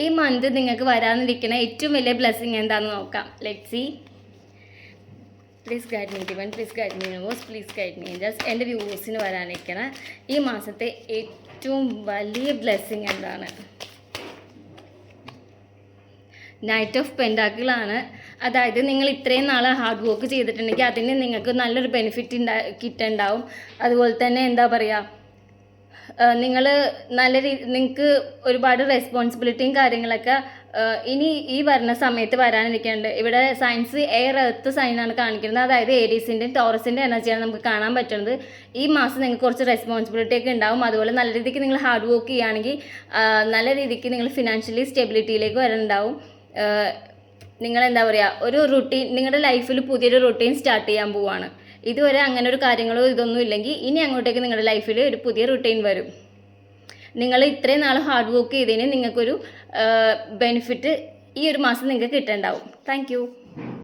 ഈ മന്ത് നിങ്ങൾക്ക് വരാനിരിക്കുന്ന ഏറ്റവും വലിയ ബ്ലെസ്സിങ് എന്താണെന്ന് നോക്കാം. Let's see. Please guide me divine, please guide me universe, please guide me angels. എൻ്റെ വ്യൂവേഴ്സിന് വരാനിരിക്കുന്ന ഈ മാസത്തെ ഏറ്റവും വലിയ ബ്ലെസ്സിങ് എന്താണ്? നൈറ്റ് ഓഫ് പെൻഡാക്കിളാണ്. അതായത് നിങ്ങൾ ഇത്രയും നാൾ ഹാർഡ് വർക്ക് ചെയ്തിട്ടുണ്ടെങ്കിൽ അതിന് നിങ്ങൾക്ക് നല്ലൊരു ബെനിഫിറ്റ് കിട്ടുന്നുണ്ടാവും. അതുപോലെ തന്നെ എന്താ പറയുക, നിങ്ങൾ നിങ്ങൾക്ക് ഒരുപാട് റെസ്പോൺസിബിലിറ്റിയും കാര്യങ്ങളൊക്കെ ഇനി ഈ വരുന്ന സമയത്ത് വരാനിരിക്കുന്നുണ്ട്. ഇവിടെ സയൻസ് എയർ എർത്ത് സൈനാണ് കാണിക്കുന്നത്. അതായത് ഏരീസിൻ്റെയും ടോറസിൻ്റെ എനർജിയാണ് നമുക്ക് കാണാൻ പറ്റുന്നത്. ഈ മാസം നിങ്ങൾക്ക് കുറച്ച് റെസ്പോൺസിബിലിറ്റി ഒക്കെ ഉണ്ടാവും. അതുപോലെ നല്ല രീതിക്ക് നിങ്ങൾ ഹാർഡ് വർക്ക് ചെയ്യുകയാണെങ്കിൽ നല്ല രീതിക്ക് നിങ്ങൾ ഫിനാൻഷ്യലി സ്റ്റെബിലിറ്റിയിലേക്ക് വരുന്നുണ്ടാവും. നിങ്ങൾ എന്താ പറയുക, ഒരു റുട്ടീൻ, നിങ്ങളുടെ ലൈഫിൽ പുതിയൊരു റുട്ടീൻ സ്റ്റാർട്ട് ചെയ്യാൻ പോവുകയാണ്. ഇതുവരെ അങ്ങനെ ഒരു കാര്യങ്ങളോ ഇതൊന്നും ഇല്ലെങ്കിൽ ഇനി അങ്ങോട്ടേക്ക് നിങ്ങളുടെ ലൈഫിൽ ഒരു പുതിയ റുട്ടീൻ വരും. നിങ്ങൾ ഇത്രയും നാൾ ഹാർഡ് വർക്ക് ചെയ്തതിന് നിങ്ങൾക്കൊരു ബെനിഫിറ്റ് ഈ ഒരു മാസം നിങ്ങൾക്ക് കിട്ടുന്നുണ്ടാവും. Thank you.